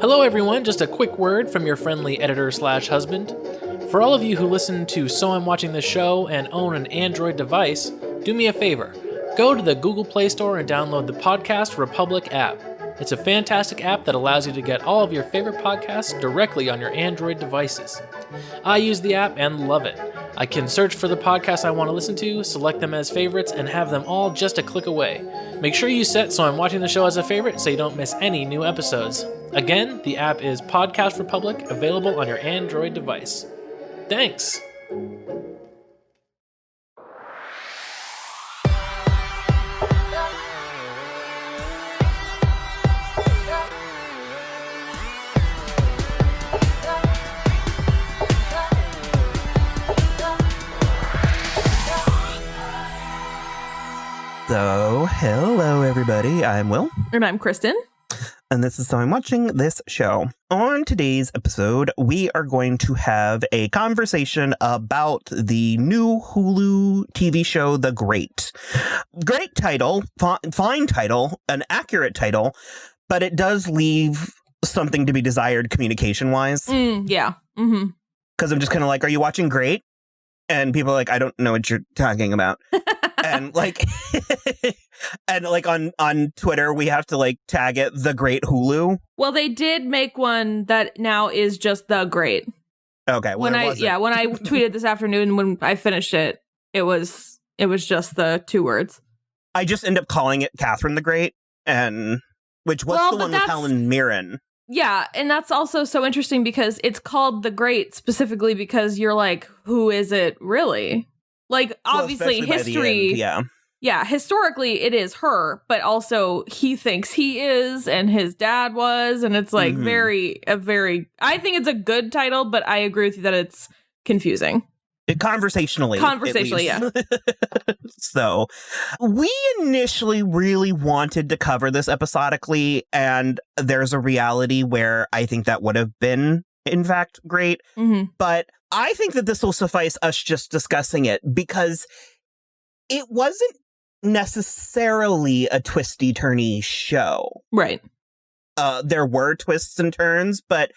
Hello everyone, just a quick word from your friendly editor/husband. For all of you who listen to So I'm Watching This Show and own an Android device, do me a favor. Go to the Google Play Store and download the Podcast Republic app. It's a fantastic app that allows you to get all of your favorite podcasts directly on your Android devices. I use the app and love it. I can search for the podcasts I want to listen to, select them as favorites, and have them all just a click away. Make sure you set So I'm Watching the Show as a favorite so you don't miss any new episodes. Again, the app is Podcast Republic, available on your Android device. Thanks! So, hello everybody, I'm Will. And I'm Kristen. And this is So I'm Watching This Show. On today's episode, we are going to have a conversation about the new Hulu TV show, The Great. Great title, fine title, an accurate title, but it does leave something to be desired communication-wise. Yeah. Mm-hmm. Because I'm just kind of like, are you watching Great? And people are like, I don't know what you're talking about. And like, and like on Twitter, we have to like tag it The Great Hulu. Well, they did make one that now is just The Great. Okay. When I tweeted this afternoon when I finished it, it was just the two words. I just end up calling it Catherine the Great, and the one with Helen Mirren. Yeah, and that's also so interesting because it's called The Great specifically because you're like, who is it really? Like, obviously, history. Yeah, historically, it is her, but also he thinks he is, and his dad was, and it's like I think it's a good title, but I agree with you that it's confusing. Conversationally, yeah. So, we initially really wanted to cover this episodically, and there's a reality where I think that would have been, in fact, great. Mm-hmm. But I think that this will suffice us just discussing it because it wasn't necessarily a twisty-turny show. Right. There were twists and turns, but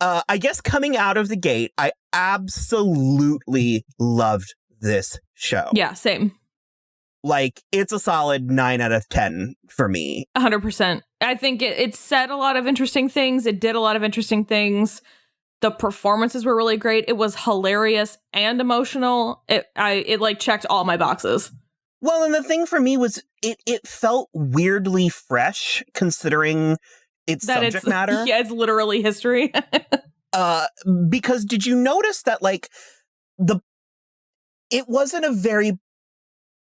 I guess coming out of the gate, I absolutely loved this show. Yeah, same. Like, it's a solid 9 out of 10 for me. 100%. I think it said a lot of interesting things. It did a lot of interesting things. The performances were really great. It was hilarious and emotional. It like checked all my boxes. Well, and the thing for me was it felt weirdly fresh considering its subject matter. Yeah, it's literally history. Because did you notice that like it wasn't a very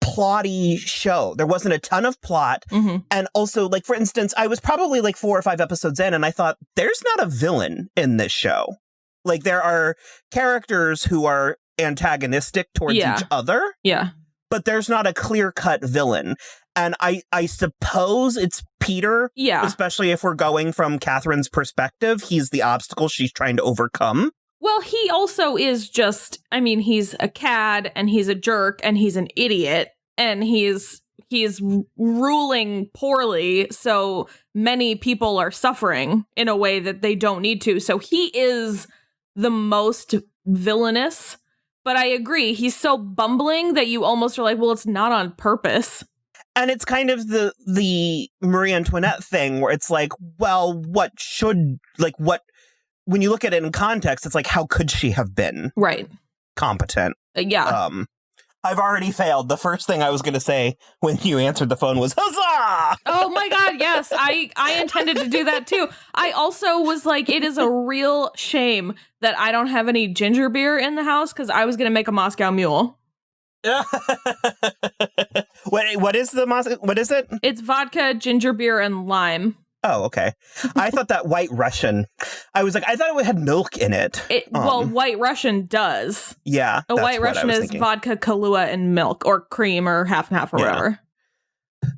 plotty show. There wasn't a ton of plot. Mm-hmm. And also, like, for instance, I was probably like 4 or 5 episodes in and I thought, there's not a villain in this show. Like, there are characters who are antagonistic towards each other. Yeah. But there's not a clear-cut villain. And I suppose it's Peter. Yeah. Especially if we're going from Catherine's perspective. He's the obstacle she's trying to overcome. Well, he also is just, I mean, he's a cad and he's a jerk and he's an idiot and he's ruling poorly. So many people are suffering in a way that they don't need to. So he is the most villainous. But I agree. He's so bumbling that you almost are like, well, it's not on purpose. And it's kind of the Marie Antoinette thing where it's like, well, when you look at it in context, it's like, how could she have been competent? Yeah. I've already failed. The first thing I was going to say when you answered the phone was, huzzah! Oh my God, yes. I intended to do that too. I also was like, it is a real shame that I don't have any ginger beer in the house because I was going to make a Moscow Mule. What is it? It's vodka, ginger beer, and lime. Oh, okay. I thought that White Russian. I was like, I thought it had milk in it. Well, White Russian does. Yeah. A White Russian is thinking. Vodka, Kahlua, and milk, or cream, or half and half, or whatever.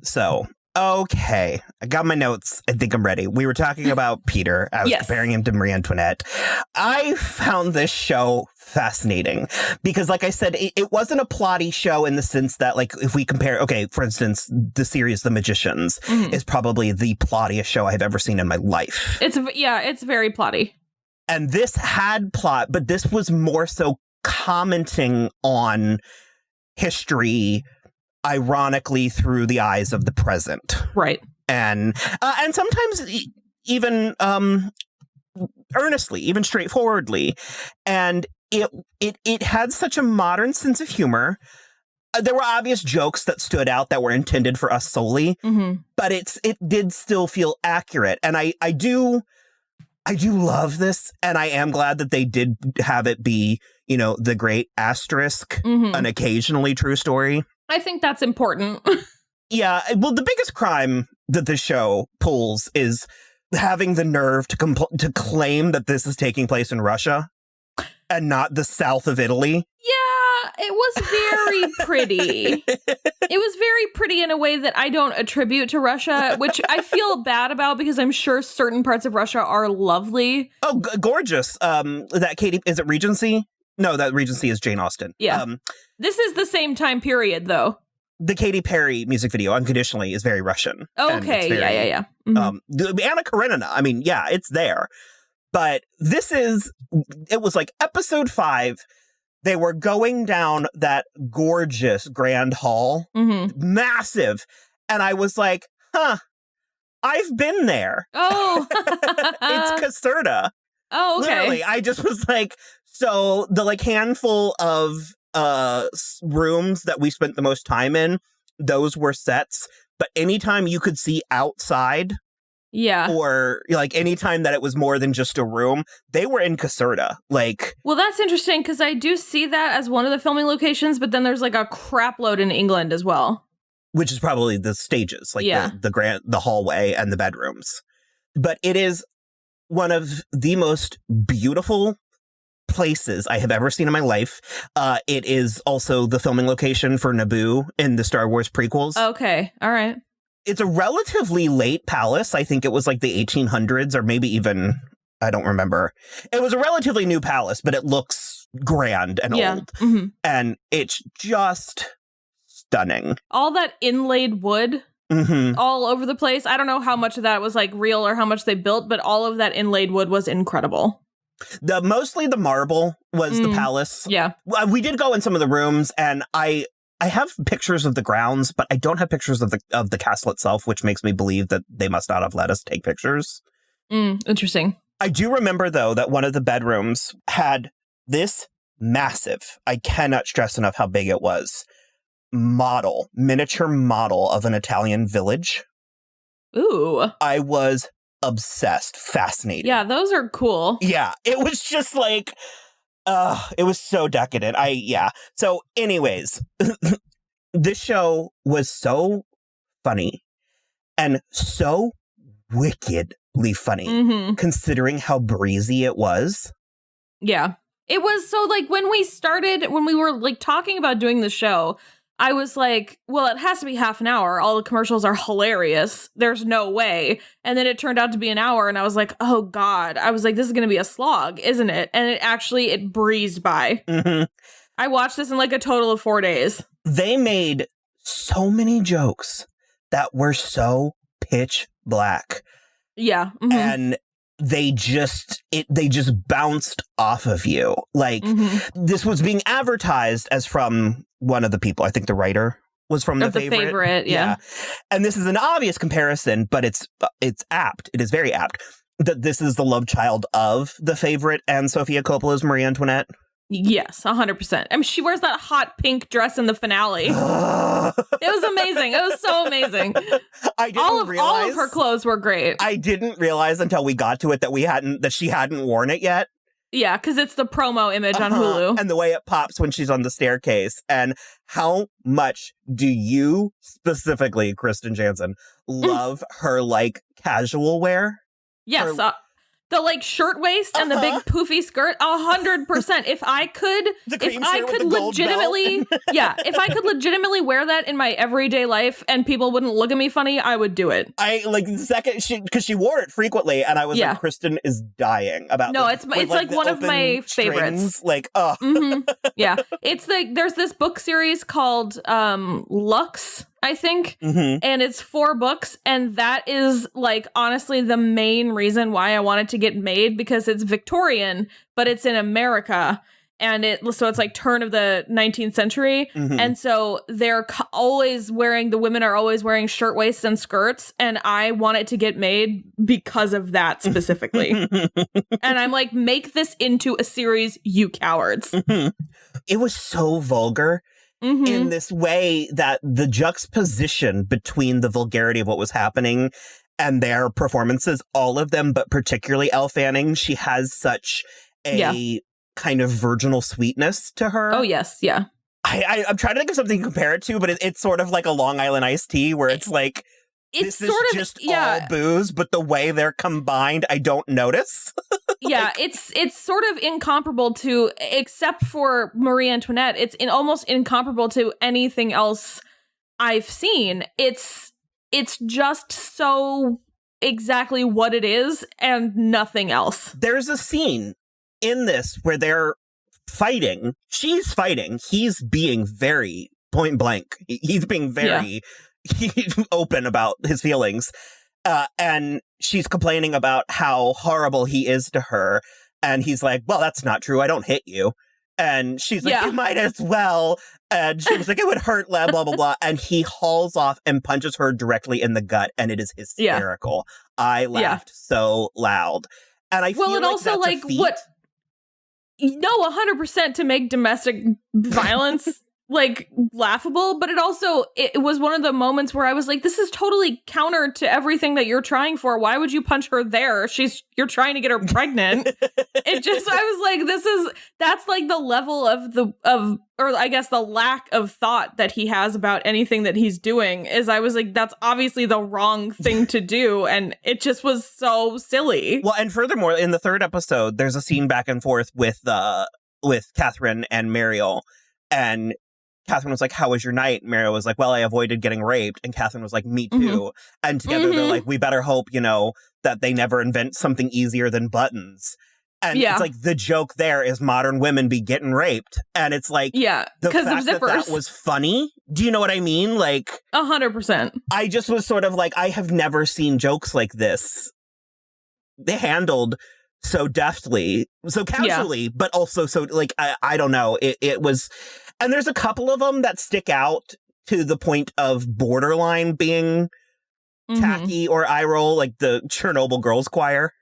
So, Okay, I got my notes. I think I'm ready. We were talking about Peter. I was comparing him to Marie Antoinette. I found this show fascinating because, like I said, it wasn't a plotty show in the sense that, like, if we compare, okay, for instance, the series The Magicians is probably the plottiest show I've ever seen in my life. It's very plotty. And this had plot, but this was more so commenting on history, ironically through the eyes of the present, right? And sometimes even earnestly, even straightforwardly. And it had such a modern sense of humor. There were obvious jokes that stood out that were intended for us solely, but it did still feel accurate. And I do love this, and I am glad that they did have it be, the great asterisk, an occasionally true story. I think that's important. Yeah, well, the biggest crime that the show pulls is having the nerve to claim that this is taking place in Russia and not the south of Italy. Yeah, it was very pretty. It was very pretty in a way that I don't attribute to Russia, which I feel bad about because I'm sure certain parts of Russia are lovely. Oh, gorgeous. That Katie, is it Regency? No, that Regency is Jane Austen. Yeah. This is the same time period, though. The Katy Perry music video, Unconditionally, is very Russian. Okay, yeah. Anna Karenina, I mean, yeah, it's there. But it was like episode 5. They were going down that gorgeous grand hall, massive. And I was like, I've been there. Oh. It's Caserta. Oh, okay. Literally, I just was like, so the handful of rooms that we spent the most time in, those were sets. But anytime you could see outside, or anytime that it was more than just a room, they were in Caserta. Well, that's interesting because I do see that as one of the filming locations, but then there's a crap load in England as well, which is probably the stages, the hallway and the bedrooms. But it is one of the most beautiful places I have ever seen in my life. It is also the filming location for Naboo in the Star Wars prequels. Okay, all right. It's a relatively late palace. I think it was the 1800s or maybe even, I don't remember. It was a relatively new palace, but it looks grand and old. And it's just stunning. All that inlaid wood all over the place. I don't know how much of that was real or how much they built, but all of that inlaid wood was incredible. Mostly the marble was the palace. Yeah. We did go in some of the rooms, and I have pictures of the grounds, but I don't have pictures of the castle itself, which makes me believe that they must not have let us take pictures. Interesting. I do remember, though, that one of the bedrooms had this massive, I cannot stress enough how big it was, miniature model of an Italian village. Ooh. I was obsessed. Fascinating. Yeah, those are cool. Yeah, it was just it was so decadent. So anyways, this show was so funny and so wickedly funny considering how breezy it was. Yeah. It was so when we were talking about doing the show, I was like, well, it has to be half an hour. All the commercials are hilarious. There's no way. And then it turned out to be an hour. And I was like, oh, God. I was like, this is going to be a slog, isn't it? And it breezed by. I watched this in a total of 4 days. They made so many jokes that were so pitch black. Yeah. And they just bounced off of you. This was being advertised as from one of the people. I think the writer was from The Favorite. Yeah. And this is an obvious comparison, but it's apt. It is very apt that this is the love child of The Favorite and Sofia Coppola's Marie Antoinette. Yes, 100%. I mean, she wears that hot pink dress in the finale. It was amazing. It was so amazing. All of her clothes were great. I didn't realize until we got to it that she hadn't worn it yet. Yeah, because it's the promo image on Hulu. And the way it pops when she's on the staircase. And how much do you, specifically, Kristen Jansen, love her, casual wear? Yes, The like shirtwaist and the big poofy skirt, 100%. If I could legitimately, if I could legitimately wear that in my everyday life and people wouldn't look at me funny, I would do it. I like the second because she wore it frequently, and I was like, Kristen is dying about. No, it's like one of my favorites. Like, oh, yeah, it's there's this book series called Lux, I think, and it's 4 books, and that is like honestly the main reason why I wanted to get made, because it's Victorian, but it's in America, and so it's like turn of the 19th century, and so they're the women are always wearing shirtwaists and skirts, and I want it to get made because of that specifically. And I'm like, make this into a series, you cowards. It was so vulgar. In this way that the juxtaposition between the vulgarity of what was happening and their performances, all of them, but particularly Elle Fanning, she has such a kind of virginal sweetness to her. Oh, yes. Yeah. I'm trying to think of something to compare it to, but it's sort of like a Long Island iced tea where it's like, this is just all booze, but the way they're combined, I don't notice. Yeah, it's sort of incomparable to, except for Marie Antoinette, it's almost incomparable to anything else I've seen. It's just so exactly what it is and nothing else. There's a scene in this where they're fighting. She's fighting. He's being very point blank. He's being very open about his feelings. And she's complaining about how horrible he is to her. And he's like, well, that's not true. I don't hit you. And she's like, you might as well. And she was like, it would hurt, blah, blah, blah, blah. And he hauls off and punches her directly in the gut. And it is hysterical. I laughed so loud. And I feel and like also that's like a feat. what? No, 100% to make domestic violence like laughable, but it was one of the moments where I was like, this is totally counter to everything that you're trying for. Why would you punch her there? You're trying to get her pregnant. I was like, that's like the level or I guess the lack of thought that he has about anything that he's doing. I was like, that's obviously the wrong thing to do. And it just was so silly. Well, and furthermore, in the 3rd episode, there's a scene back and forth with Catherine and Mariel, and Catherine was like, how was your night? Mariel was like, well, I avoided getting raped. And Catherine was like, me too. And together they're like, we better hope, that they never invent something easier than buttons. And it's like the joke there is modern women be getting raped. And it's like, the fact that was funny. Do you know what I mean? Like 100%. I just was sort of like, I have never seen jokes like this. They handled so deftly, so casually, but also so like, I don't know. It was... And there's a couple of them that stick out to the point of borderline being tacky or eye roll, like the Chernobyl Girls Choir.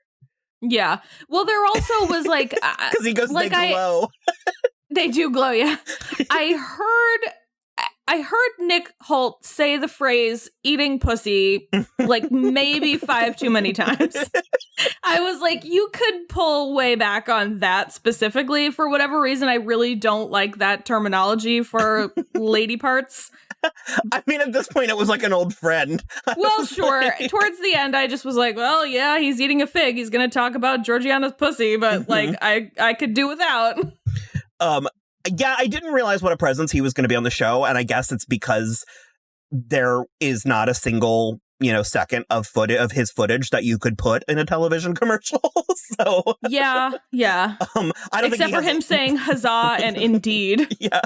Yeah. Well, there also was like... Because he goes, like, they glow. They do glow, yeah. I heard Nick Hoult say the phrase eating pussy like maybe 5 too many times. I was like, you could pull way back on that specifically. For whatever reason, I really don't like that terminology for lady parts. I mean, at this point, it was like an old friend. Well, sure. Like... Towards the end, I just was like, well, yeah, he's eating a fig. He's going to talk about Georgiana's pussy, but like, I could do without. Yeah, I didn't realize what a presence he was going to be on the show, and I guess it's because there is not a single, second of his footage that you could put in a television commercial. So yeah. I don't Except for him saying huzzah and indeed. Yeah,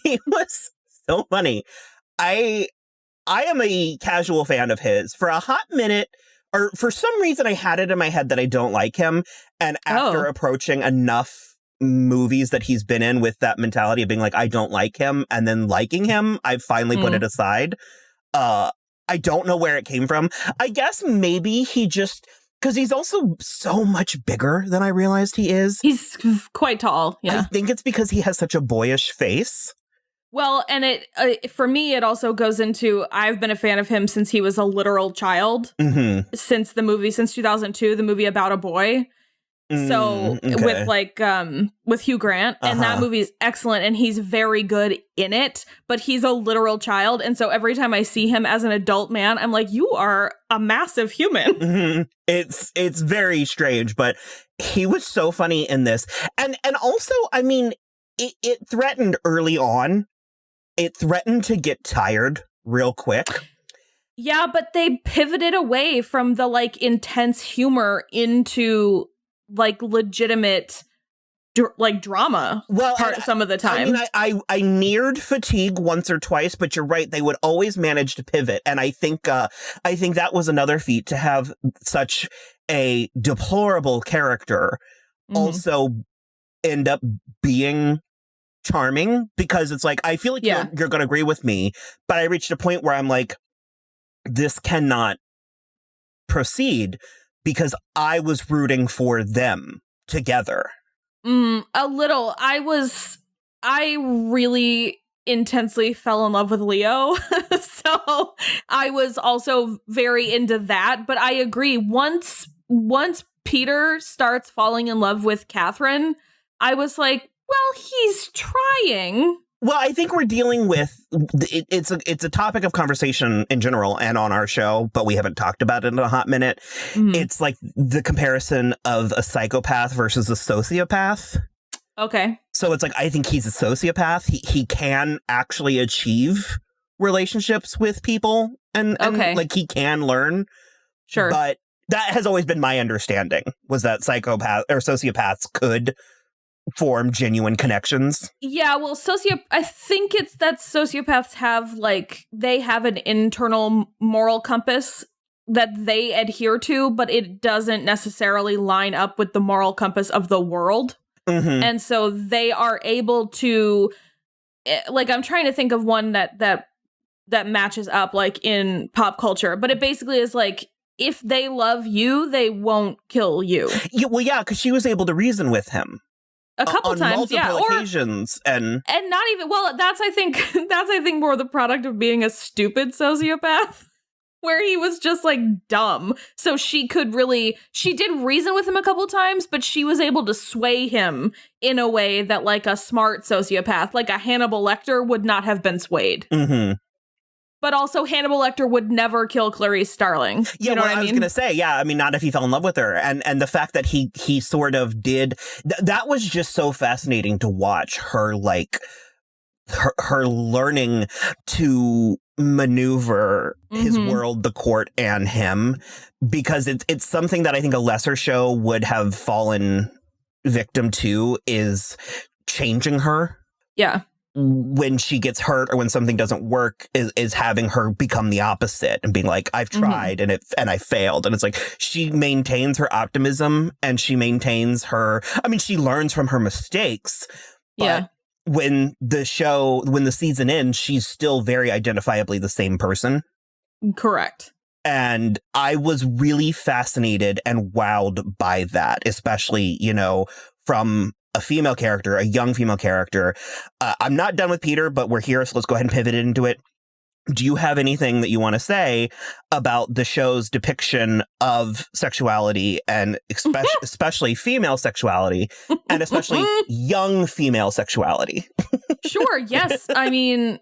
he was so funny. I am a casual fan of his. For a hot minute, or for some reason, I had it in my head that I don't like him, and after approaching enough movies that he's been in with that mentality of being like, I don't like him, and then liking him, I've finally put it aside. I don't know where it came from. I guess maybe he just, because he's also so much bigger than I realized he is. He's quite tall, yeah. I think it's because he has such a boyish face. Well, and it for me, it also goes into, I've been a fan of him since he was a literal child, since 2002, the movie About a Boy. So okay. with Hugh Grant, and that movie is excellent, and he's very good in it, but he's a literal child, and so every time I see him as an adult man, I'm like, you are a massive human. Mm-hmm. It's very strange, but he was so funny in this, and also, I mean, it threatened early on. It threatened to get tired real quick. Yeah, but they pivoted away from the like intense humor into like legitimate drama some of the time. I mean, I neared fatigue once or twice, but you're right, they would always manage to pivot, and I think that was another feat to have such a deplorable character also end up being charming, because it's like, I feel like you're going to agree with me, but I reached a point where I'm like, this cannot proceed, because I was rooting for them together. A little. I really intensely fell in love with Leo. So I was also very into that. But I agree. Once Peter starts falling in love with Catherine, I was like, well, he's trying. Well, I think we're dealing with it's a topic of conversation in general and on our show, but we haven't talked about it in a hot minute. It's like the comparison of a psychopath versus a sociopath. Okay. So it's like, I think he's a sociopath. He can actually achieve relationships with people and like he can learn. Sure. But that has always been my understanding, was that psychopath or sociopaths could form genuine connections. Yeah, well, I think it's that sociopaths have they have an internal moral compass that they adhere to, but it doesn't necessarily line up with the moral compass of the world. And so they are able to, like, I'm trying to think of one that matches up like in pop culture, but it basically is like, if they love you, they won't kill you. Well, yeah, because she was able to reason with him. A couple on times, multiple occasions, and not even. Well, that's I think more the product of being a stupid sociopath, where he was just like dumb. So she did reason with him a couple times, but she was able to sway him in a way that like a smart sociopath, like a Hannibal Lecter, would not have been swayed. But also, Hannibal Lecter would never kill Clarice Starling. Yeah, you know what I mean? was going to say, yeah, I mean, not if he fell in love with her. And the fact that he sort of did, that was just so fascinating to watch her, like, her learning to maneuver his world, the court, and him. Because it's something that I think a lesser show would have fallen victim to, is changing her. Yeah. When she gets hurt or when something doesn't work, is having her become the opposite and being like, I've tried and I failed. And it's like, she maintains her optimism and she maintains her, I mean, she learns from her mistakes. But when the season ends, she's still very identifiably the same person. Correct. And I was really fascinated and wowed by that, especially, from a female character, a young female character. I'm not done with Peter, but we're here, so let's go ahead and pivot into it. Do you have anything that you want to say about the show's depiction of sexuality, and especially female sexuality, and especially young female sexuality? Sure, yes. I mean,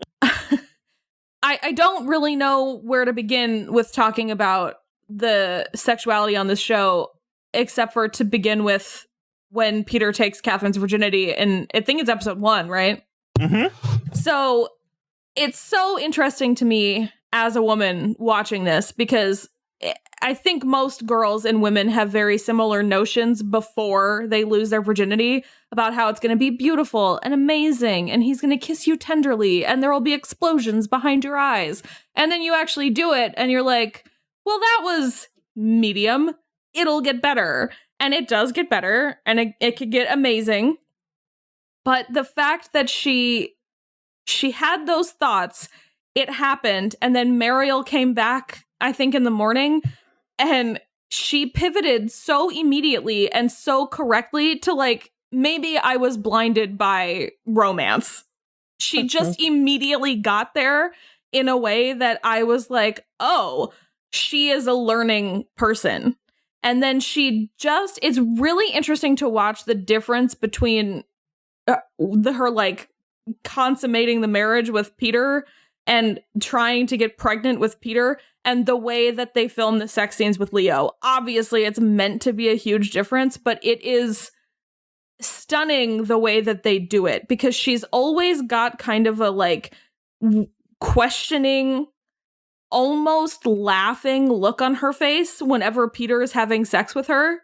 I don't really know where to begin with talking about the sexuality on this show, except for to begin with when Peter takes Catherine's virginity, and I think it's episode 1, right? So it's so interesting to me as a woman watching this, because I think most girls and women have very similar notions before they lose their virginity about how it's going to be beautiful and amazing, and he's going to kiss you tenderly, and there will be explosions behind your eyes. And then you actually do it, and you're like, well, that was medium. It'll get better. And it does get better, and it could get amazing. But the fact that she had those thoughts, it happened, and then Mariel came back, I think, in the morning, and she pivoted so immediately and so correctly to, like, maybe I was blinded by romance. She just immediately got there in a way that I was like, oh, she is a learning person. And then it's really interesting to watch the difference between her like consummating the marriage with Peter and trying to get pregnant with Peter, and the way that they film the sex scenes with Leo. Obviously, it's meant to be a huge difference, but it is stunning the way that they do it, because she's always got kind of a like questioning, almost laughing look on her face whenever Peter is having sex with her.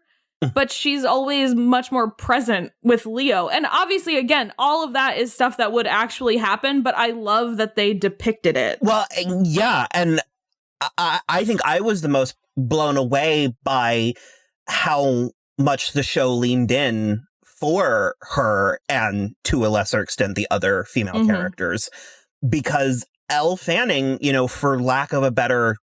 But she's always much more present with Leo. And obviously, again, all of that is stuff that would actually happen, but I love that they depicted it. Well, yeah, and I think I was the most blown away by how much the show leaned in for her and, to a lesser extent, the other female characters. Because Elle Fanning, for lack of a better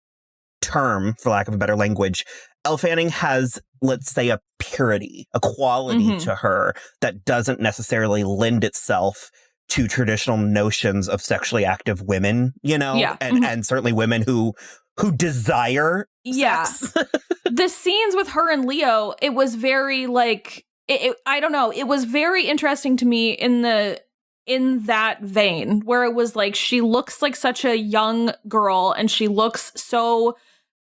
term, for lack of a better language, Elle Fanning has, let's say, a purity, a quality to her that doesn't necessarily lend itself to traditional notions of sexually active women, and certainly women who desire sex. The scenes with her and Leo, it was very like, I don't know, it was very interesting to me in that vein, where it was like, she looks like such a young girl and she looks so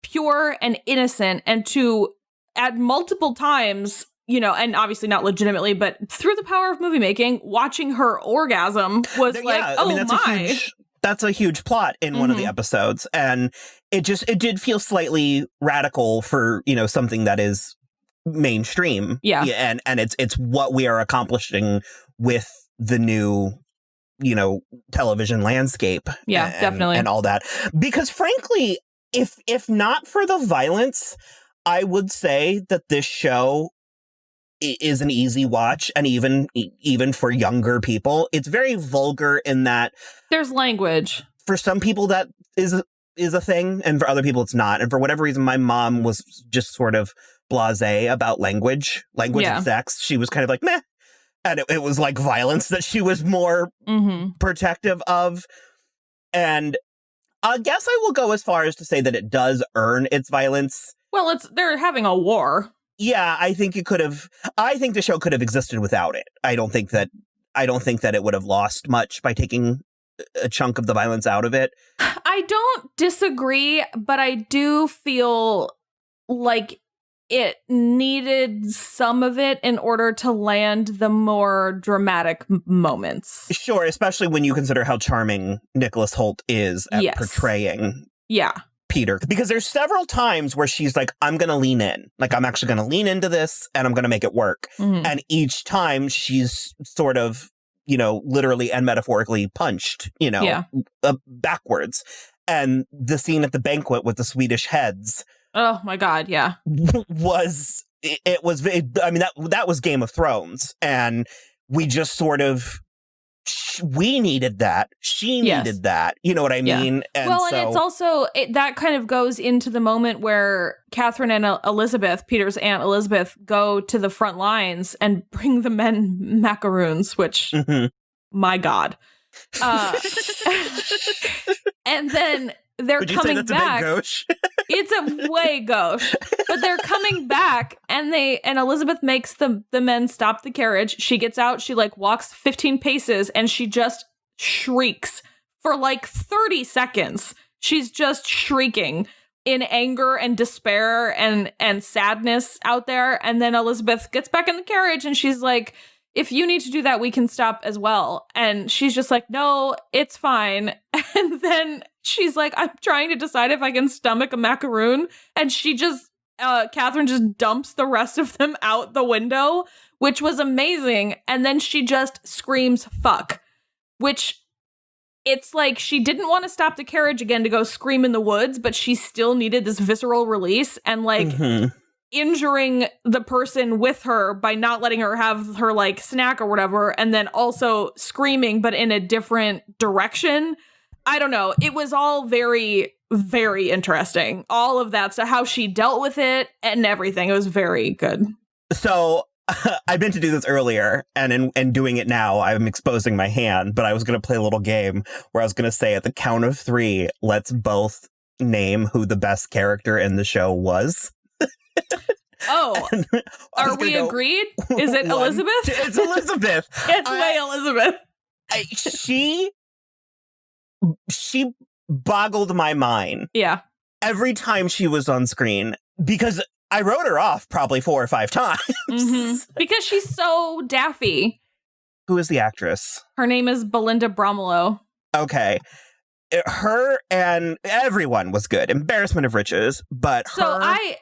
pure and innocent, and at multiple times, and obviously not legitimately, but through the power of movie making, watching her orgasm was that's a huge plot in one of the episodes, and it did feel slightly radical for something that is mainstream, and it's what we are accomplishing with the new television landscape, definitely, and all that, because frankly, if not for the violence, I would say that this show is an easy watch, and even for younger people, it's very vulgar in that there's language. For some people, that is a thing, and for other people, it's not. And for whatever reason, my mom was just sort of blasé about language and sex. She was kind of like, meh. And it was like violence that she was more protective of. And I guess I will go as far as to say that it does earn its violence. Well, they're having a war. Yeah, I think the show could have existed without it. I don't think that it would have lost much by taking a chunk of the violence out of it. I don't disagree, but I do feel like it needed some of it in order to land the more dramatic moments. Sure, especially when you consider how charming Nicholas Hoult is at portraying Peter. Because there's several times where she's like, I'm going to lean in. Like, I'm actually going to lean into this and I'm going to make it work. And each time she's sort of, literally and metaphorically punched, backwards. And the scene at the banquet with the Swedish heads. Oh my God, yeah. That was Game of Thrones. And we just sort of, we needed that. She needed that. You know what I mean? And it's also, that kind of goes into the moment where Catherine and Elizabeth, Peter's aunt Elizabeth, go to the front lines and bring the men macaroons, which, my God. And then they're coming back. It's a way gauche. But they're coming back, and Elizabeth makes the men stop the carriage. She gets out, she walks 15 paces, and she just shrieks for 30 seconds. She's just shrieking in anger and despair and sadness out there. And then Elizabeth gets back in the carriage and she's like, if you need to do that, we can stop as well. And she's just like, no, it's fine. And then she's like, I'm trying to decide if I can stomach a macaroon. And she just, Catherine just dumps the rest of them out the window, which was amazing. And then she just screams, fuck, which it's like she didn't want to stop the carriage again to go scream in the woods, but she still needed this visceral release and injuring the person with her by not letting her have her snack or whatever, and then also screaming but in a different direction. I don't know. It was all very, very interesting. All of that stuff, how she dealt with it and everything. It was very good. So I meant to do this earlier, and in doing it now, I'm exposing my hand, but I was going to play a little game where I was going to say at the count of 3, let's both name who the best character in the show was. Oh, are we agreed? Is it Elizabeth? It's Elizabeth. It's way Elizabeth. She boggled my mind. Yeah. Every time she was on screen, because I wrote her off probably 4 or 5 times. Mm-hmm. Because she's so daffy. Who is the actress? Her name is Belinda Bromelow. Okay. Her and everyone was good. Embarrassment of riches, but so her I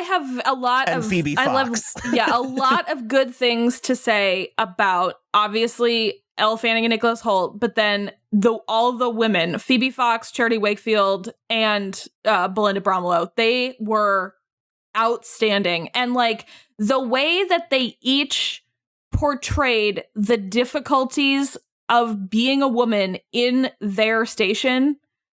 have a lot and of Phoebe Fox. A lot of good things to say about obviously Elle Fanning and Nicholas Hoult, but then all the women, Phoebe Fox, Charity Wakefield, and Belinda Bromelow, they were outstanding. And like the way that they each portrayed the difficulties of being a woman in their station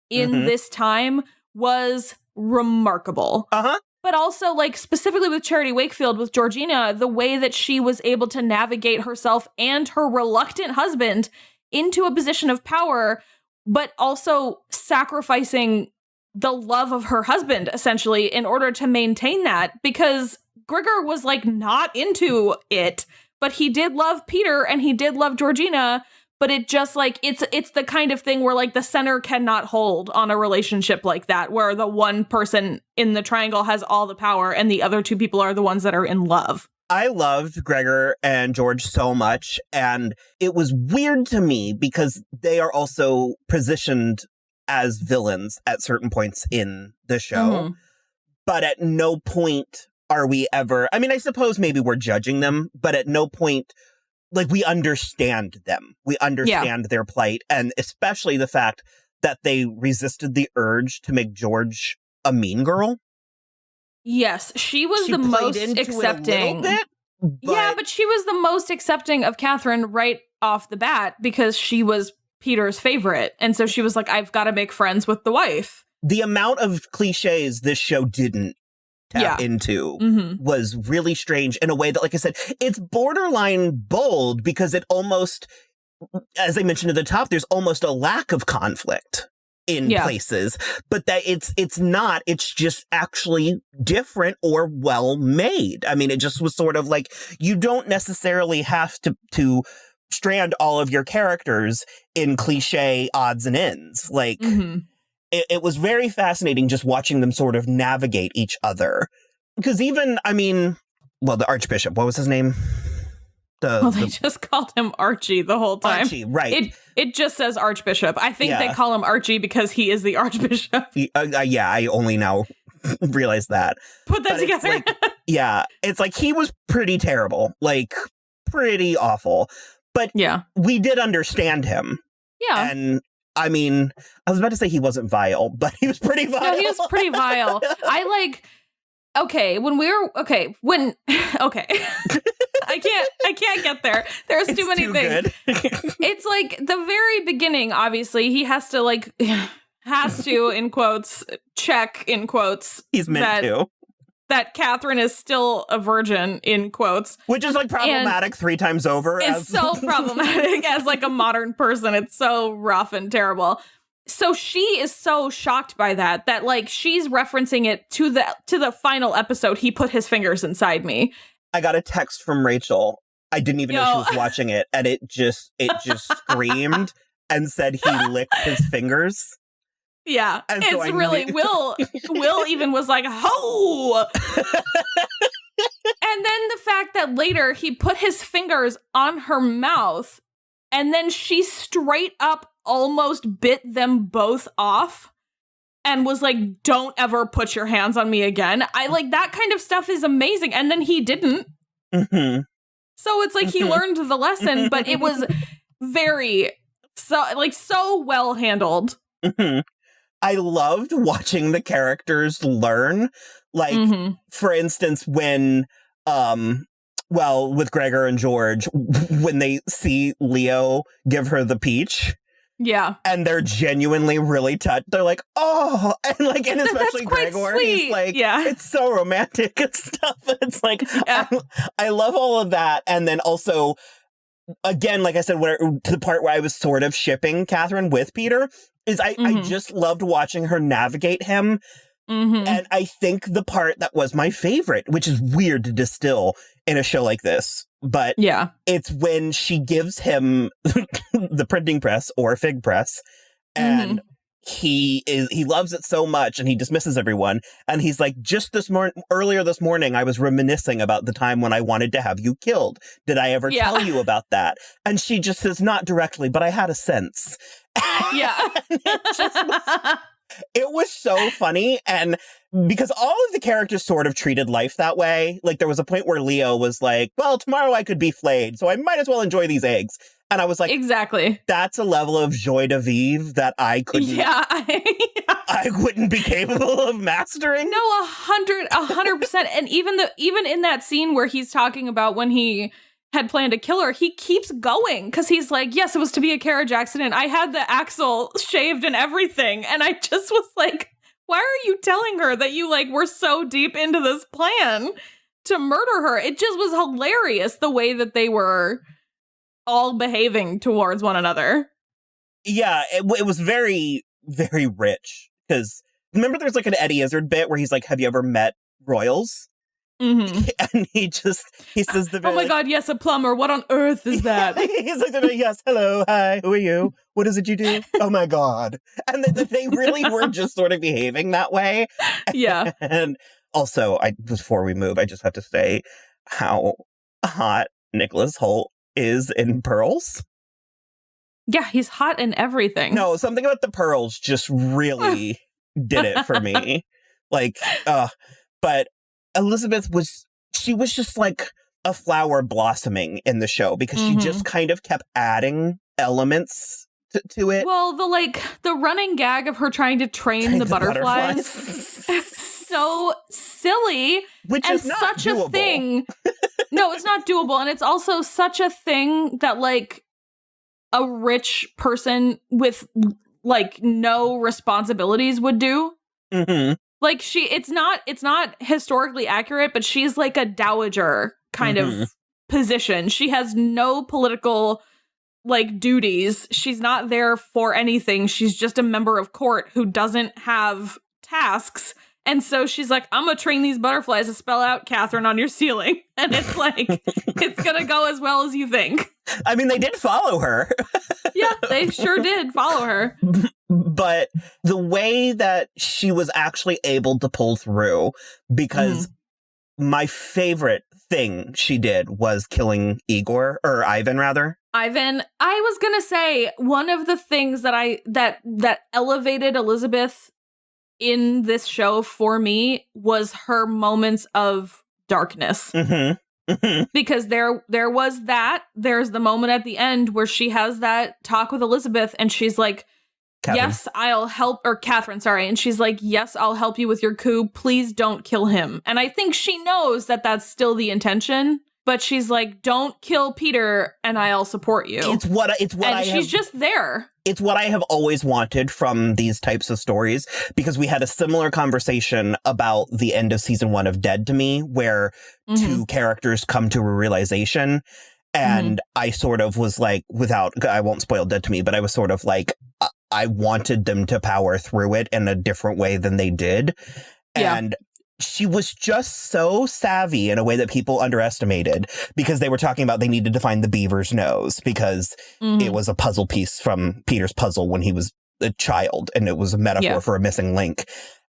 in this time was remarkable. Uh-huh. But also, like, specifically with Charity Wakefield, with Georgina, the way that she was able to navigate herself and her reluctant husband into a position of power, but also sacrificing the love of her husband, essentially, in order to maintain that. Because Grigor was, like, not into it, but he did love Peter and he did love Georgina. But it just like it's the kind of thing where like the center cannot hold on a relationship like that, where the one person in the triangle has all the power and the other 2 people are the ones that are in love. I loved Gregor and George so much, and it was weird to me because they are also positioned as villains at certain points in the show. Mm-hmm. But at no point are we ever, I mean, I suppose maybe we're judging them, but at no point like we understand them. We understand their plight, and especially the fact that they resisted the urge to make George a mean girl. Yes, she was the most accepting. But she was the most accepting of Catherine right off the bat because she was Peter's favorite. And so she was like, I've got to make friends with the wife. The amount of cliches this show didn't tap into was really strange in a way that, like I said, it's borderline bold because it almost, as I mentioned at the top, there's almost a lack of conflict in places, but that it's not, it's just actually different or well made. I mean, it just was sort of like, you don't necessarily have to strand all of your characters in cliche odds and ends. Like, it was very fascinating just watching them sort of navigate each other. Because even, I mean, well, the Archbishop, what was his name? They just called him Archie the whole time. Archie, right. It just says Archbishop. I think they call him Archie because he is the Archbishop. I only now realize that. Put that together. It's like he was pretty terrible. Like, pretty awful. But we did understand him. Yeah. And I mean, I was about to say he wasn't vile, but he was pretty vile. No, he was pretty vile. I can't get there. There's too many things. It's like the very beginning, obviously, he has to, in quotes, check, in quotes. He's meant to. That Catherine is still a virgin, in quotes. Which is, like, problematic 3 times over. It's so problematic as, like, a modern person. It's so rough and terrible. So she is so shocked by that, like, she's referencing it to the final episode, he put his fingers inside me. I got a text from Rachel. I didn't even know she was watching it, and it just screamed and said he licked his fingers. Yeah, and so it's really Will even was like, ho! And then the fact that later he put his fingers on her mouth and then she straight up almost bit them both off and was like, don't ever put your hands on me again. I like that kind of stuff is amazing. And then he didn't. So it's like he learned the lesson, but it was so well handled. I loved watching the characters learn. Like, for instance, when, with Gregor and George, when they see Leo give her the peach. Yeah. And they're genuinely really touched. They're like, oh, and especially Gregor, he's like, it's so romantic and stuff. And it's like, I love all of that. And then also, again, like I said, to the part where I was sort of shipping Catherine with Peter, is I just loved watching her navigate him And I think the part that was my favorite, which is weird to distill in a show like this, but it's when she gives him the printing press or fig press, and he loves it so much and he dismisses everyone. And he's like, just earlier this morning, I was reminiscing about the time when I wanted to have you killed. Did I ever tell you about that? And she just says, not directly, but I had a sense. It was so funny. And because all of the characters sort of treated life that way, like there was a point where Leo was like, well, tomorrow I could be flayed, so I might as well enjoy these eggs. And I was like, exactly. That's a level of joie de vivre that I couldn't. I wouldn't be capable of mastering. No, 100%. And even in that scene where he's talking about when he had planned to kill her, he keeps going because he's like, yes, it was to be a carriage accident. I had the axle shaved and everything. And I just was like, why are you telling her that you were so deep into this plan to murder her? It just was hilarious the way that they were all behaving towards one another. Yeah, it was very, very rich. Because remember there's an Eddie Izzard bit where he's like, have you ever met royals? And he says oh my God, yes, a plumber. What on earth is that? He's like, yes, hello, hi, who are you? What is it you do? Oh my God. And they really were just sort of behaving that way. Yeah. And also, before we move, I just have to say how hot Nicholas Hoult is in pearls. Yeah, he's hot in everything. No, something about the pearls just really did it for me. But Elizabeth was just like a flower blossoming in the show because she just kind of kept adding elements to it. Well, the running gag of her trying to train the butterflies. So silly. Which is not such doable. A thing. No, it's not doable. And it's also such a thing that a rich person with no responsibilities would do. It's not historically accurate, but she's like a dowager kind of position. She has no political duties. She's not there for anything. She's just a member of court who doesn't have tasks. And so she's like, I'm going to train these butterflies to spell out Catherine on your ceiling. And it's it's going to go as well as you think. I mean, they did follow her. Yeah, they sure did follow her. But the way that she was actually able to pull through, because my favorite thing she did was killing Ivan rather. Ivan, I was going to say one of the things that elevated Elizabeth in this show for me was her moments of darkness. Because there's the moment at the end where she has that talk with Elizabeth and she's like, yes, I'll help, or Catherine, sorry. And she's like, yes, I'll help you with your coup. Please don't kill him. And I think she knows that that's still the intention, but she's like, don't kill Peter and I'll support you. She's just there. It's what I have always wanted from these types of stories, because we had a similar conversation about the end of season 1 of Dead to Me, where two characters come to a realization. And I sort of was like, I won't spoil Dead to Me, but I was sort of like, I wanted them to power through it in a different way than they did. Yeah. And she was just so savvy in a way that people underestimated, because they were talking about they needed to find the beaver's nose because it was a puzzle piece from Peter's puzzle when he was a child, and it was a metaphor for a missing link.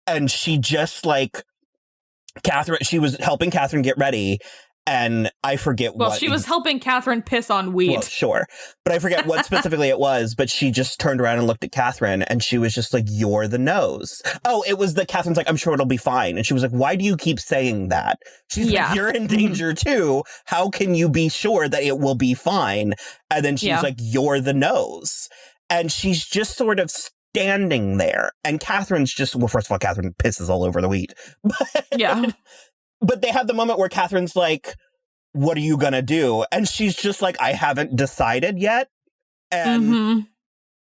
And she just she was helping Catherine get ready. And I forget what... Well, she was helping Catherine piss on weed. Well, sure. But I forget what specifically it was, but she just turned around and looked at Catherine, and she was just like, you're the nose. Oh, it was that Catherine's like, I'm sure it'll be fine. And she was like, why do you keep saying that? She's like, you're in danger too. How can you be sure that it will be fine? And then she's like, you're the nose. And she's just sort of standing there. And Catherine's just... Well, first of all, Catherine pisses all over the wheat. But they have the moment where Catherine's like, what are you going to do? And she's just like, I haven't decided yet. And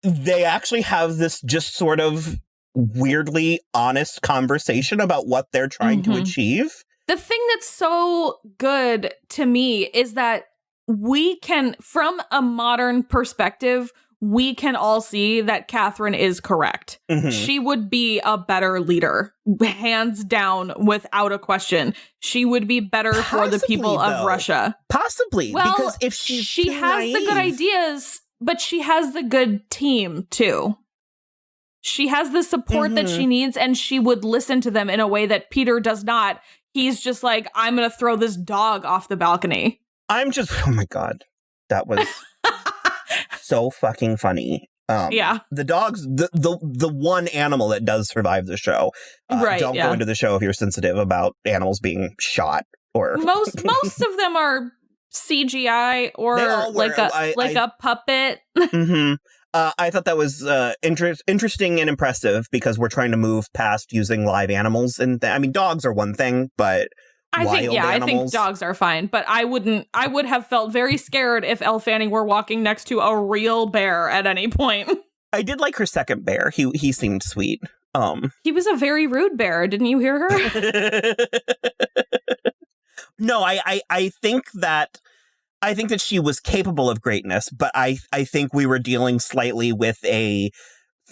they actually have this just sort of weirdly honest conversation about what they're trying to achieve. The thing that's so good to me is that we can, from a modern perspective, we can all see that Catherine is correct. Mhm. She would be a better leader, hands down, without a question. She would be better for the people Possibly, of though. Russia. Possibly, Well, because if she has the good ideas, but she has the good team too. She has the support that she needs, and she would listen to them in a way that Peter does not. He's just like, I'm going to throw this dog off the balcony. oh my God, that was so fucking funny. Yeah. The dog's the one animal that does survive the show. Right, Don't go into the show if you're sensitive about animals being shot or most of them are CGI or They all were. like a puppet. Mm-hmm. I thought that was interesting and impressive because we're trying to move past using live animals, and I mean, dogs are one thing, but I think dogs are fine, but I would have felt very scared if Elle Fanning were walking next to a real bear at any point. I did like her second bear. He seemed sweet. He was a very rude bear. Didn't you hear her? No, I think that she was capable of greatness, but I think we were dealing slightly with a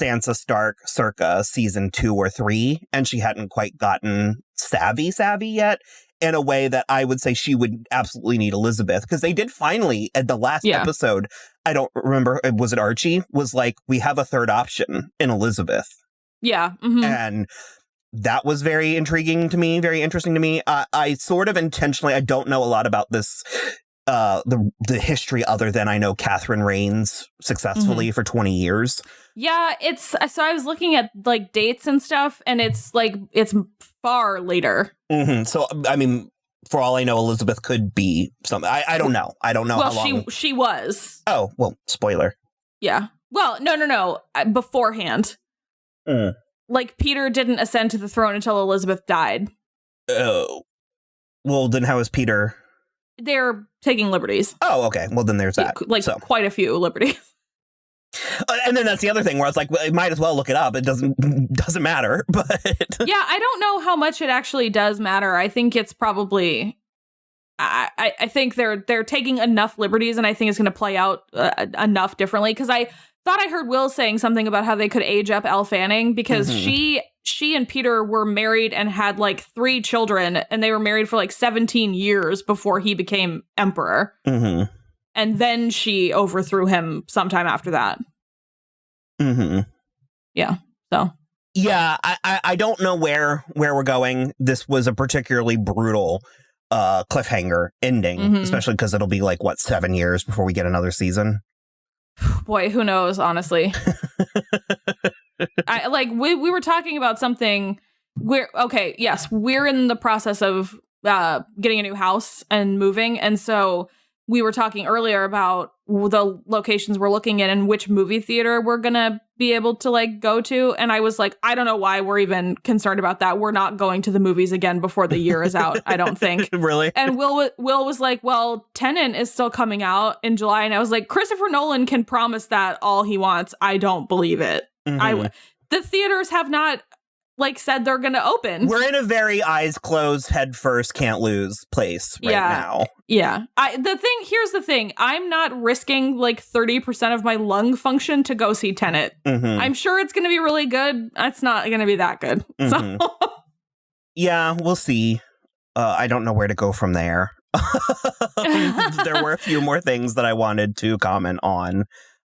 Sansa Stark circa season 2 or 3, and she hadn't quite gotten savvy yet in a way that I would say she would absolutely need Elizabeth, because they did finally, at the last episode, I don't remember, was it Archie, was like, we have a third option in Elizabeth. Yeah. Mm-hmm. And that was very intriguing to me, very interesting to me. I sort of intentionally, I don't know a lot about this, the history other than I know Catherine reigns successfully for 20 years. Yeah, so I was looking at like dates and stuff, and it's far later. Mm-hmm. So, I mean, for all I know, Elizabeth could be something. I don't know. I don't know well, how long. she was. Oh, well, spoiler. Yeah. Well, no. Beforehand. Mm. Like, Peter didn't ascend to the throne until Elizabeth died. Oh. Well, then how is Peter? They're taking liberties. Oh, okay. Well, then there's that. Like, quite a few liberties. And then that's the other thing where I was like, well, I might as well look it up. It doesn't matter. But yeah, I don't know how much it actually does matter. I think it's probably, I think they're taking enough liberties, and I think it's going to play out enough differently. Because I thought I heard Will saying something about how they could age up Elle Fanning, because she and Peter were married and had like 3 children, and they were married for like 17 years before he became emperor. Mm-hmm. And then she overthrew him sometime after that. Mm-hmm. Yeah. So. Yeah, I don't know where we're going. This was a particularly brutal cliffhanger ending, especially because it'll be like, 7 years before we get another season? Boy, who knows, honestly. We were talking about something we're in the process of getting a new house and moving, and so we were talking earlier about the locations we're looking at and which movie theater we're gonna be able to like go to, and I was like, I don't know why we're even concerned about that. We're not going to the movies again before the year is out, I don't think. Really? And Will was like, well, Tenet is still coming out in July, and I was like, Christopher Nolan can promise that all he wants. I don't believe it. The theaters have not said they're going to open. We're in a very eyes closed, head first, can't lose place now. Yeah. Here's the thing. I'm not risking 30% of my lung function to go see Tenet. I'm sure it's going to be really good. It's not going to be that good. So. Yeah, we'll see. I don't know where to go from there. There were a few more things that I wanted to comment on.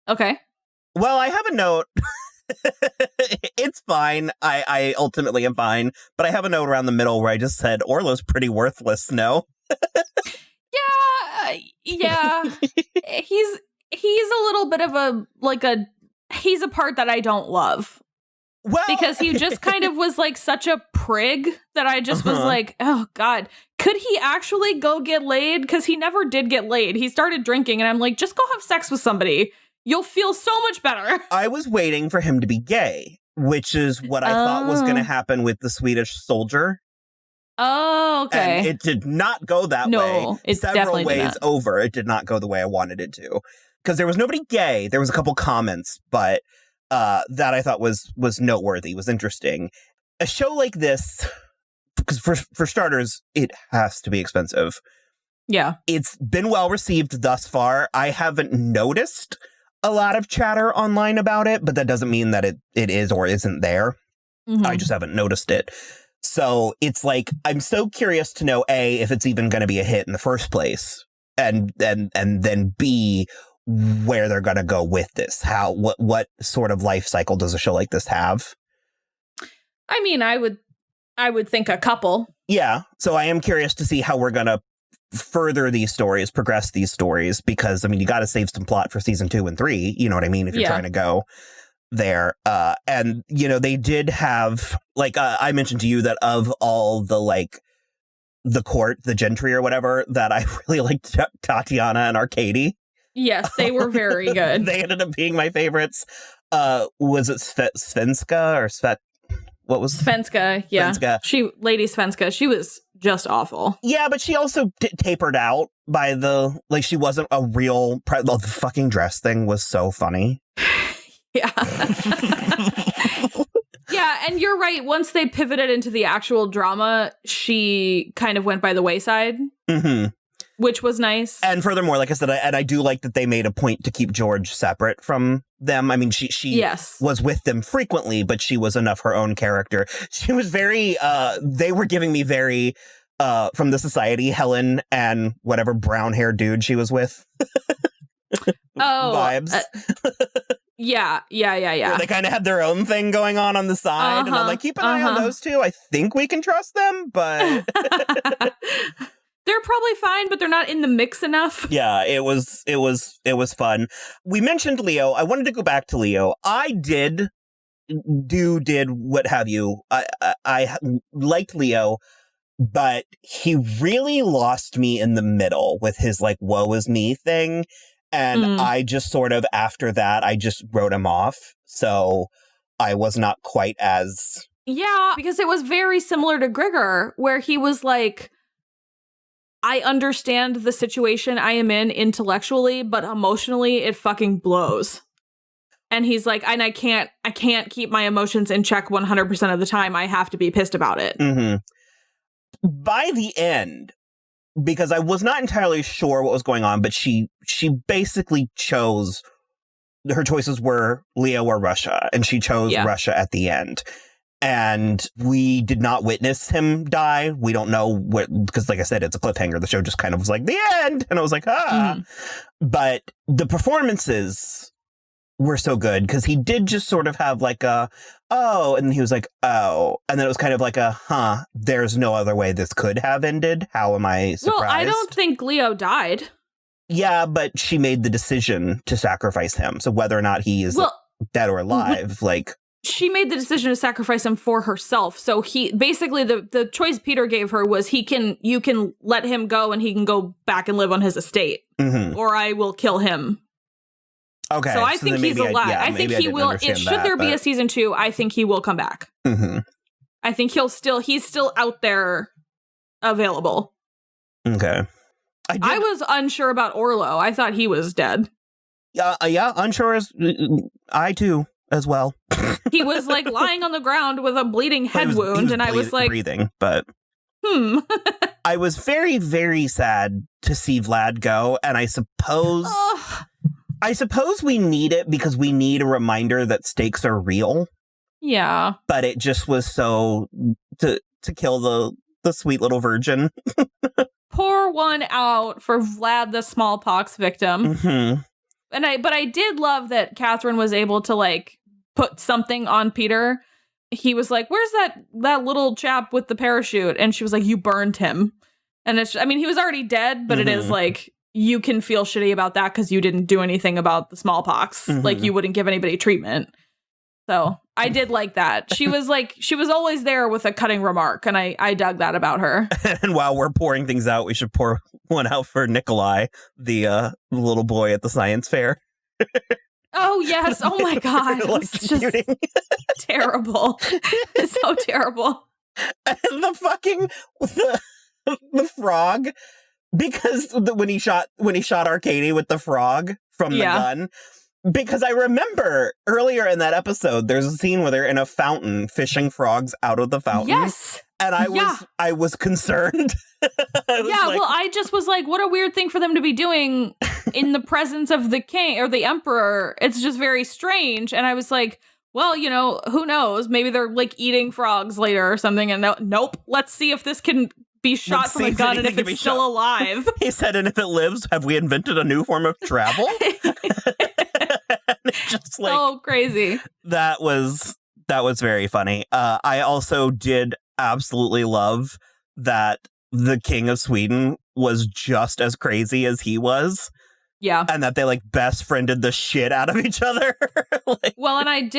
Okay. Well, I have a note. It's fine. I ultimately am fine, but I have a note around the middle where I just said Orlo's pretty worthless. No. Yeah. He's a little bit of he's a part that I don't love. Well, because he just kind of was such a prig that I just was like, oh God, could he actually go get laid? Because he never did get laid. He started drinking, and I'm like, just go have sex with somebody. You'll feel so much better. I was waiting for him to be gay, which is what I thought was going to happen with the Swedish soldier. Oh, okay. And it did not go that way. No, it's several ways over. It did not go the way I wanted it to. Because there was nobody gay. There was a couple comments, but that I thought was noteworthy, was interesting. A show like this, because for starters, it has to be expensive. Yeah. It's been well received thus far. I haven't noticed a lot of chatter online about it, but that doesn't mean that it is or isn't there. Mhm. I just haven't noticed it. So it's like, I'm so curious to know, A, if it's even going to be a hit in the first place, and then B, where they're going to go with this. What sort of life cycle does a show like this have? I mean, I would think a couple. Yeah. So I am curious to see how we're going to further these stories, progress these stories, because, I mean, you got to save some plot for season 2 and 3. You know what I mean? If you're trying to go there. And, you know, they did have, like, I mentioned to you that of all the, like, the court, the gentry or whatever, that I really liked Tatiana and Arcady. Yes, they were very good. They ended up being my favorites. Was it Svenska or what was Svenska? Yeah, Svenska. Lady Svenska. She was just awful. Yeah, but she also tapered out by she wasn't a real. The fucking dress thing was so funny. Yeah. Yeah, and you're right. Once they pivoted into the actual drama, she kind of went by the wayside, which was nice. And furthermore, like I said, I do like that they made a point to keep George separate from them. I mean, she was with them frequently, but she was enough her own character. She was very, they were giving me very, from the Society, Helen and whatever brown-haired dude she was with. Vibes. Yeah. Where they kind of had their own thing going on the side. And I'm like, keep an eye on those two. I think we can trust them, but... They're probably fine, but they're not in the mix enough. Yeah, it was fun. We mentioned Leo. I wanted to go back to Leo. I did what have you. I liked Leo, but he really lost me in the middle with his, like, woe is me thing. And I just sort of, after that, I just wrote him off. So I was not quite as... Yeah, because it was very similar to Grigor, where he was like, I understand the situation I am in intellectually, but emotionally it fucking blows. And he's like, and I can't keep my emotions in check 100% of the time. I have to be pissed about it. By the end, because I was not entirely sure what was going on, but she basically chose, her choices were Leo or Russia, and she chose Russia at the end. And we did not witness him die. We don't know what, because like I said, it's a cliffhanger. The show just kind of was like, the end! And I was like, But the performances were so good, because he did just sort of have like a, oh, and he was like, oh. And then it was kind of like a, there's no other way this could have ended. How am I surprised? Well, I don't think Leo died. Yeah, but she made the decision to sacrifice him. So whether or not he is dead or alive, like... She made the decision to sacrifice him for herself. So he basically the choice Peter gave her was you can let him go and he can go back and live on his estate, or I will kill him. Okay, so I think he's alive. I think he will. Should there be a season 2, I think he will come back. I think he's still out there, available. Okay. I was unsure about Orlo. I thought he was dead. Yeah, unsure as I too. As well. He was like lying on the ground with a bleeding head wound, and I was like breathing, but I was very, very sad to see Vlad go, and I suppose we need it because we need a reminder that stakes are real. Yeah. But it just was so to kill the sweet little virgin. Pour one out for Vlad the smallpox victim. But I did love that Catherine was able to like put something on Peter. He was like, where's that little chap with the parachute? And she was like, you burned him. And he was already dead, but it is like, you can feel shitty about that because you didn't do anything about the smallpox. Like you wouldn't give anybody treatment. So I did like that. She was always there with a cutting remark, and I dug that about her. And while we're pouring things out, we should pour one out for Nikolai, the little boy at the science fair. Oh, yes. Oh, my God. It's just terrible. It's so terrible. And the fucking the frog, because when he shot Arcady with the frog from the gun, because I remember earlier in that episode, there's a scene where they're in a fountain fishing frogs out of the fountain. Yes. And I was concerned. I just was like, what a weird thing for them to be doing in the presence of the king or the emperor. It's just very strange. And I was like, well, you know, who knows? Maybe they're like eating frogs later or something. And nope. Let's see if this can be shot from a gun and if it's still alive. He said, and if it lives, have we invented a new form of travel? Just like, so crazy. That was very funny. I also did absolutely love that the King of Sweden was just as crazy as he was. Yeah. And that they like best friended the shit out of each other. Like, well, and I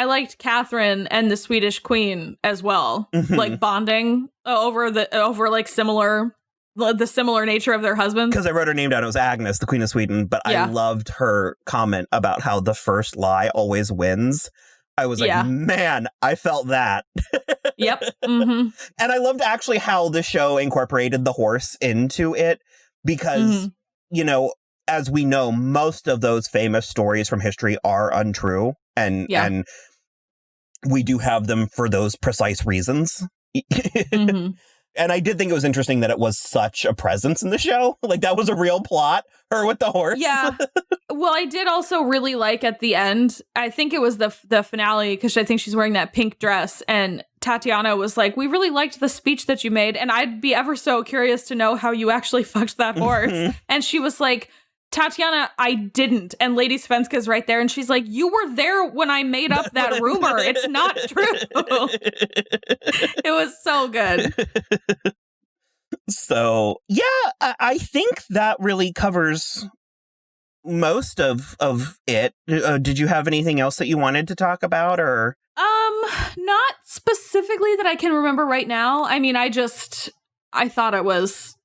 liked Catherine and the Swedish Queen as well. Mhm. Like bonding over like the similar nature of their husbands. because I wrote her name down. It was Agnes, the Queen of Sweden. But Yeah. I loved her comment about how the first lie always wins. I was like, Yeah. man, I felt that. Yep. Mm-hmm. And I loved actually how the show incorporated the horse into it because, you know, as we know, most of those famous stories from history are untrue. And we do have them for those precise reasons. Mm-hmm. And I did think it was interesting that it was such a presence in the show. Like, that was a real plot, her with the horse. Yeah. Well, I did also really like at the end, I think it was the finale, because I think she's wearing that pink dress, and Tatiana was like, we really liked the speech that you made, and I'd be ever so curious to know how you actually fucked that horse. And she was like, Tatiana, I didn't. And Lady Svenska's right there, and she's like, you were there when I made up that rumor. It's not true. It was so good. So, yeah, I think that really covers most of it. Did you have anything else that you wanted to talk about, or? Not specifically that I can remember right now. I mean, I thought it was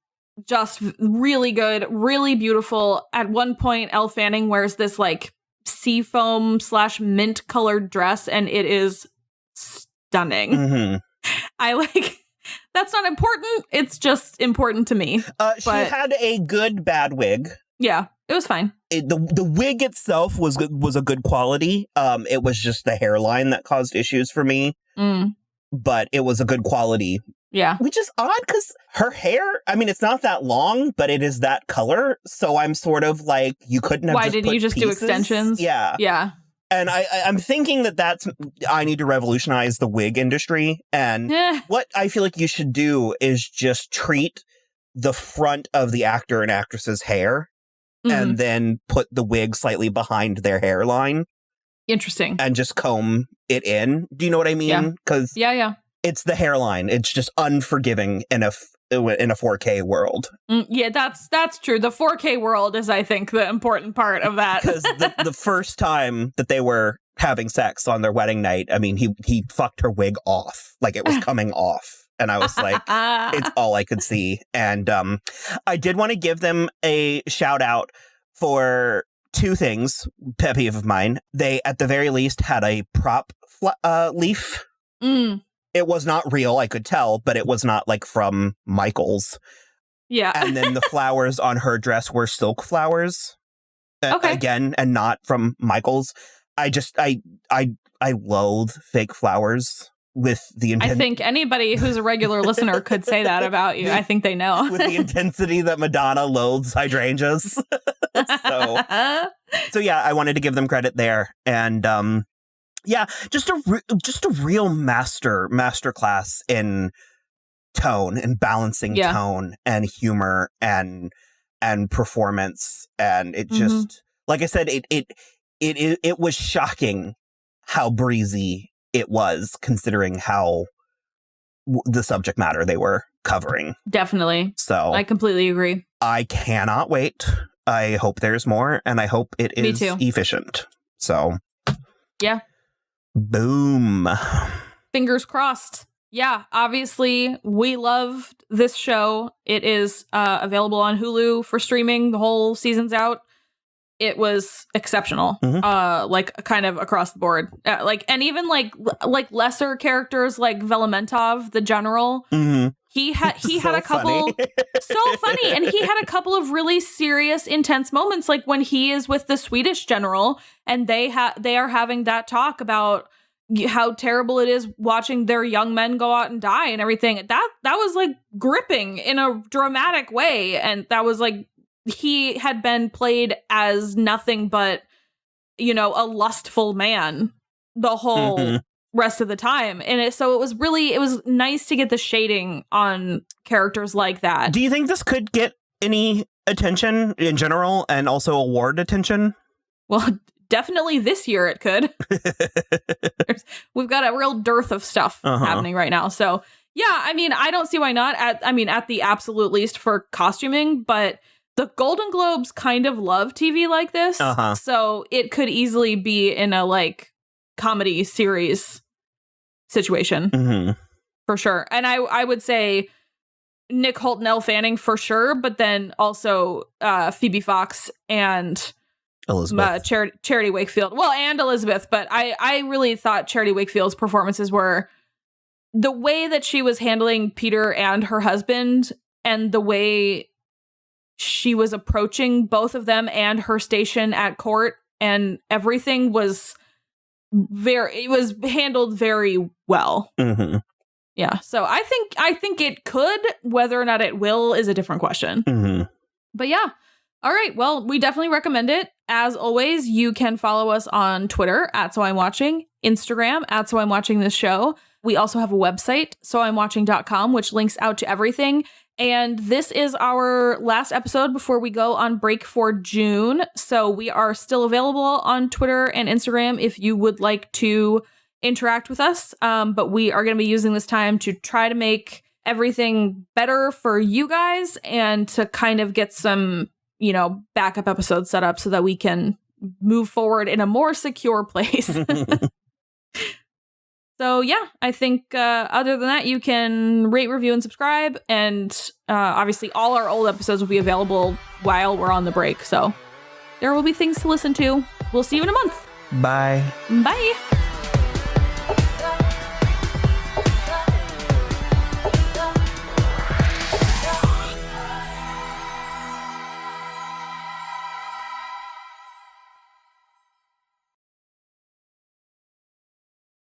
just really good, really beautiful. At one point, Elle Fanning wears this like seafoam / mint colored dress, and it is stunning. Mm-hmm. I like, that's not important. It's just important to me. She had a good bad wig. Yeah, it was fine. The wig itself was a good quality. It was just the hairline that caused issues for me. But it was a good quality. Yeah. Which is odd because her hair, I mean, it's not that long, but it is that color. So I'm sort of like, you couldn't have Why didn't you just do extensions? Yeah. Yeah. And I'm thinking I need to revolutionize the wig industry. And what I feel like you should do is just treat the front of the actor and actress's hair and then put the wig slightly behind their hairline. Interesting. And just comb it in. Do you know what I mean? Because it's the hairline. It's just unforgiving in a 4K world. Yeah, that's true. The 4K world is, I think, the important part of that. Because the first time that they were having sex on their wedding night, I mean, he fucked her wig off. Like, it was coming off. And I was like, it's all I could see. And I did want to give them a shout out for two things, pet peeve of mine. They, at the very least, had a prop leaf. It was not real, I could tell, but it was not like from Michael's. Yeah. And then the flowers on her dress were silk flowers. Okay. Again, and not from Michael's. I loathe fake flowers with the I think anybody who's a regular listener could say that about you. I think they know. With the intensity that Madonna loathes hydrangeas. So yeah, I wanted to give them credit there. And yeah, just a real master class in tone and balancing tone and humor and performance. And it just, like I said, it was shocking how breezy it was, considering how the subject matter they were covering. Definitely. So I completely agree. I cannot wait. I hope there's more, and I hope it is efficient. So yeah. Boom. Fingers crossed. Yeah, obviously, we loved this show. It is available on Hulu for streaming. The whole season's out. It was exceptional, like kind of across the board. And even like lesser characters like Velementov, the general. He had a couple so funny, and he had a couple of really serious, intense moments, like when he is with the Swedish general, and they are having that talk about how terrible it is watching their young men go out and die and everything. That was like gripping in a dramatic way, and that was like he had been played as nothing but, you know, a lustful man the whole rest of the time. And so it was nice to get the shading on characters like that. Do you think this could get any attention in general and also award attention? Well, definitely this year it could. We've got a real dearth of stuff happening right now. So yeah, I mean, I don't see why not at the absolute least for costuming, but the Golden Globes kind of love TV like this. So it could easily be in a like comedy series situation for sure. And I would say Nick Hoult and Elle Fanning for sure, but then also Phoebe Fox and Elizabeth. Charity Wakefield. Well, and Elizabeth, but I really thought Charity Wakefield's performances were the way that she was handling Peter and her husband and the way she was approaching both of them and her station at court and everything was handled very well. Yeah. So I think it could. Whether or not it will is a different question. But yeah. All right. Well, we definitely recommend it. As always, you can follow us on Twitter at So I'm Watching, Instagram at So I'm Watching This Show. We also have a website, soimwatching.com, which links out to everything. And this is our last episode before we go on break for June. So we are still available on Twitter and Instagram if you would like to interact with us. But we are going to be using this time to try to make everything better for you guys and to kind of get some, you know, backup episodes set up so that we can move forward in a more secure place. So yeah, I think other than that, you can rate, review, and subscribe. And obviously all our old episodes will be available while we're on the break. So there will be things to listen to. We'll see you in a month. Bye. Bye.